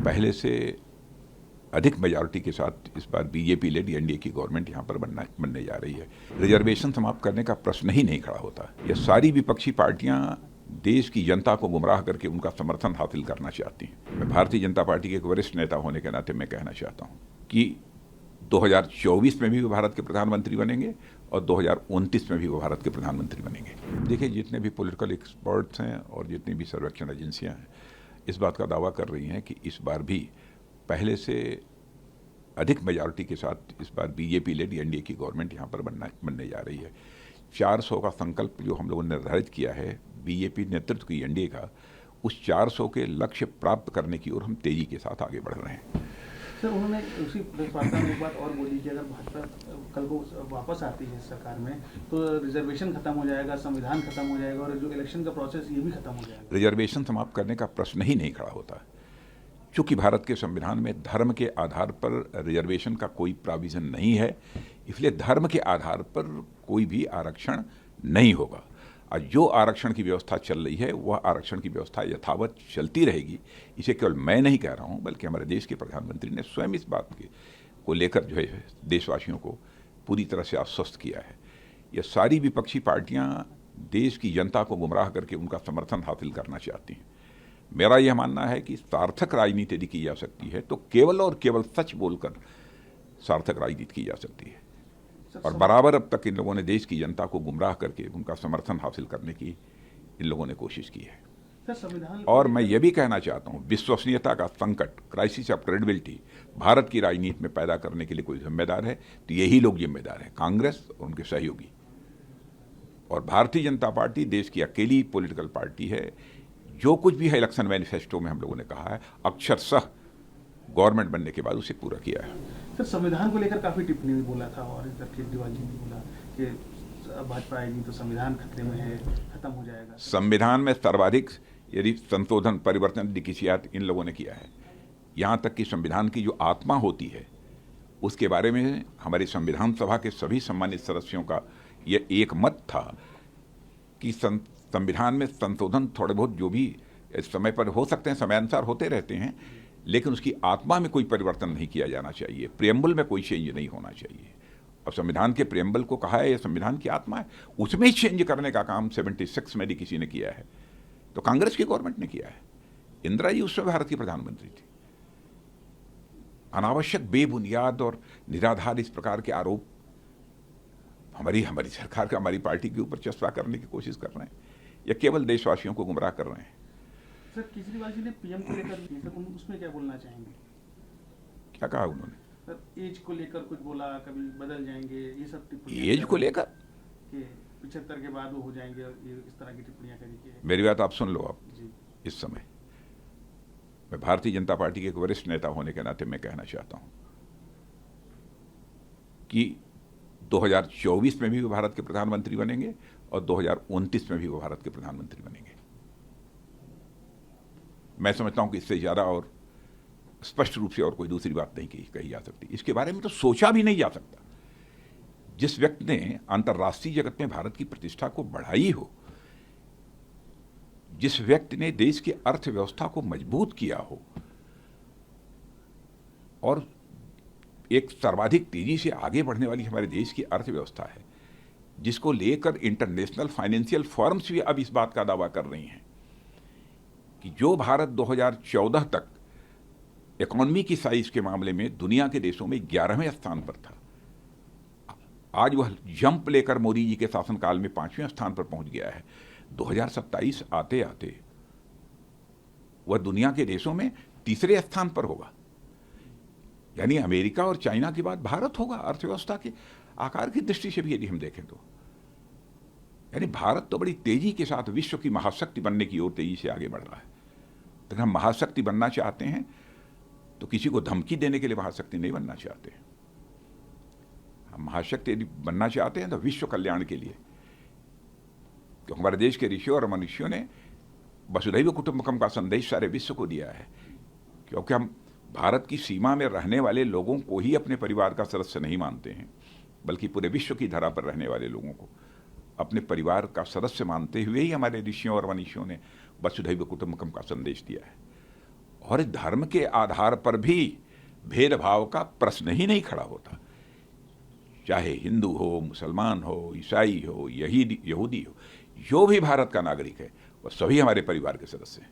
पहले से अधिक मेजॉरिटी के साथ इस बार बीजेपी लेड एनडीए की गवर्नमेंट यहाँ पर बनने जा रही है। रिजर्वेशन समाप्त करने का प्रश्न ही नहीं खड़ा होता। ये सारी विपक्षी पार्टियां देश की जनता को गुमराह करके उनका समर्थन हासिल करना चाहती हैं। मैं भारतीय जनता पार्टी के एक वरिष्ठ नेता होने के नाते मैं कहना चाहता हूँ कि 2024 में भी वो भारत के प्रधानमंत्री बनेंगे और 2029 में भी वो भारत के प्रधानमंत्री बनेंगे। देखिए, जितने भी पॉलिटिकल एक्सपर्ट्स हैं और जितनी भी सर्वेक्षण एजेंसियां हैं इस बात का दावा कर रही हैं कि इस बार भी पहले से अधिक मेजॉरिटी के साथ इस बार बीजेपी लेड एनडीए की गवर्नमेंट यहाँ पर बनने जा रही है। 400 का संकल्प जो हम लोगों ने निर्धारित किया है बीजेपी नेतृत्व की एनडीए का, उस 400 के लक्ष्य प्राप्त करने की ओर हम तेजी के साथ आगे बढ़ रहे हैं। सर, उन्होंने उसी वार्ता में एक बात और बोली कि अगर भाजपा कल को वापस आती है सरकार में तो रिजर्वेशन खत्म हो जाएगा, संविधान खत्म हो जाएगा और जो इलेक्शन का प्रोसेस ये भी खत्म हो जाएगा। रिजर्वेशन समाप्त करने का प्रश्न ही नहीं खड़ा होता। चूंकि भारत के संविधान में धर्म के आधार पर रिजर्वेशन का कोई प्राविजन नहीं है, इसलिए धर्म के आधार पर कोई भी आरक्षण नहीं होगा। और जो आरक्षण की व्यवस्था चल रही है वह आरक्षण की व्यवस्था यथावत चलती रहेगी। इसे केवल मैं नहीं कह रहा हूं, बल्कि हमारे देश के प्रधानमंत्री ने स्वयं इस बात को लेकर जो है देशवासियों को पूरी तरह से आश्वस्त किया है। ये सारी विपक्षी पार्टियां देश की जनता को गुमराह करके उनका समर्थन हासिल करना चाहती हैं। मेरा यह मानना है कि सार्थक राजनीति यदि की जा सकती है तो केवल और केवल सच बोलकर सार्थक राजनीति की जा सकती है। और बराबर अब तक इन लोगों ने देश की जनता को गुमराह करके उनका समर्थन हासिल करने की इन लोगों ने कोशिश की है। और मैं ये भी कहना चाहता हूँ, विश्वसनीयता का संकट, क्राइसिस ऑफ क्रेडिबिलिटी भारत की राजनीति में पैदा करने के लिए कोई जिम्मेदार है तो यही लोग जिम्मेदार हैं, कांग्रेस और उनके सहयोगी। और भारतीय जनता पार्टी देश की अकेली पॉलिटिकल पार्टी है जो कुछ भी है इलेक्शन मैनिफेस्टो में हम लोगों ने कहा है अक्षरशः गवर्नमेंट बनने के बाद उसे पूरा किया है। सर, संविधान को लेकर काफी टिप्पणी भी बोला था और केजरीवाल जी ने बोला कि भाजपा आएगी तो संविधान खतरे में है, खत्म हो जाएगा। संविधान में सर्वाधिक यदि संशोधन परिवर्तन यदि किसी इन लोगों ने किया है, यहाँ तक कि संविधान की जो आत्मा होती है उसके बारे में हमारी संविधान सभा के सभी सम्मानित सदस्यों का यह एक मत था कि संविधान में संशोधन थोड़े बहुत जो भी समय पर हो सकते हैं, समयानुसार होते रहते हैं, लेकिन उसकी आत्मा में कोई परिवर्तन नहीं किया जाना चाहिए, प्रियम्बल में कोई चेंज नहीं होना चाहिए। अब संविधान के प्रियम्बल को कहा है यह संविधान की आत्मा है, उसमें ही चेंज करने का काम 76 में भी किसी ने किया है तो कांग्रेस की गवर्नमेंट ने किया है। इंदिरा जी उस समय भारत की प्रधानमंत्री थी। अनावश्यक बेबुनियाद और निराधार इस प्रकार के आरोप हमारी सरकार का हमारी पार्टी के ऊपर चस्पा करने की कोशिश कर रहे हैं या केवल देशवासियों को गुमराह कर रहे हैं। सर, केजरीवाल जी ने पीएम को लेकर उसमें क्या बोलना चाहेंगे? क्या कहा उन्होंने? सर, एज को लेकर कुछ बोला, कभी बदल जाएंगे, ये सब टिप्पणी। एज को लेकर 75 के बाद वो हो जाएंगे, ये इस तरह की टिप्पणियां करेंगे। मेरी बात आप सुन लो। आप इस समय मैं भारतीय जनता पार्टी के एक वरिष्ठ नेता होने के नाते मैं कहना चाहता हूं कि 2024 में भी वो भारत के प्रधानमंत्री बनेंगे और 2029 में भी वो भारत के प्रधानमंत्री बनेंगे। मैं समझता हूं कि इससे ज्यादा और स्पष्ट रूप से और कोई दूसरी बात नहीं कही जा सकती। इसके बारे में तो सोचा भी नहीं जा सकता। जिस व्यक्ति ने अंतर्राष्ट्रीय जगत में भारत की प्रतिष्ठा को बढ़ाई हो, जिस व्यक्ति ने देश की अर्थव्यवस्था को मजबूत किया हो और एक सर्वाधिक तेजी से आगे बढ़ने वाली हमारे देश की अर्थव्यवस्था है, जिसको लेकर इंटरनेशनल फाइनेंशियल फर्म्स भी अब इस बात का दावा कर रही हैं कि जो भारत 2014 तक इकोनॉमी की साइज के मामले में दुनिया के देशों में 11वें स्थान पर था, आज वह जंप लेकर मोदी जी के शासनकाल में 5वें स्थान पर पहुंच गया है। 2027 आते आते वह दुनिया के देशों में तीसरे स्थान पर होगा। यानी अमेरिका और चाइना के बाद भारत होगा अर्थव्यवस्था के आकार की दृष्टि से भी यदि हम देखें तो। यानी भारत तो बड़ी तेजी के साथ विश्व की महाशक्ति बनने की ओर तेजी से आगे बढ़ रहा है। अगर हम महाशक्ति बनना चाहते हैं तो किसी को धमकी देने के लिए महाशक्ति नहीं बनना चाहते। हम महाशक्ति यदि बनना चाहते हैं तो विश्व कल्याण के लिए। तो हमारे देश के ऋषियों और मनुष्यों ने वसुधैव कुटुंबकम का संदेश सारे विश्व को दिया है, क्योंकि हम भारत की सीमा में रहने वाले लोगों को ही अपने परिवार का सदस्य नहीं मानते हैं, बल्कि पूरे विश्व की धरा पर रहने वाले लोगों को अपने परिवार का सदस्य मानते हुए ही हमारे ऋषियों और मनीषियों ने वसुधैव कुटुंबकम का संदेश दिया है। और धर्म के आधार पर भी भेदभाव का प्रश्न ही नहीं खड़ा होता। चाहे हिंदू हो, मुसलमान हो, ईसाई हो, यहूदी हो, जो भी भारत का नागरिक है वो सभी हमारे परिवार के सदस्य हैं।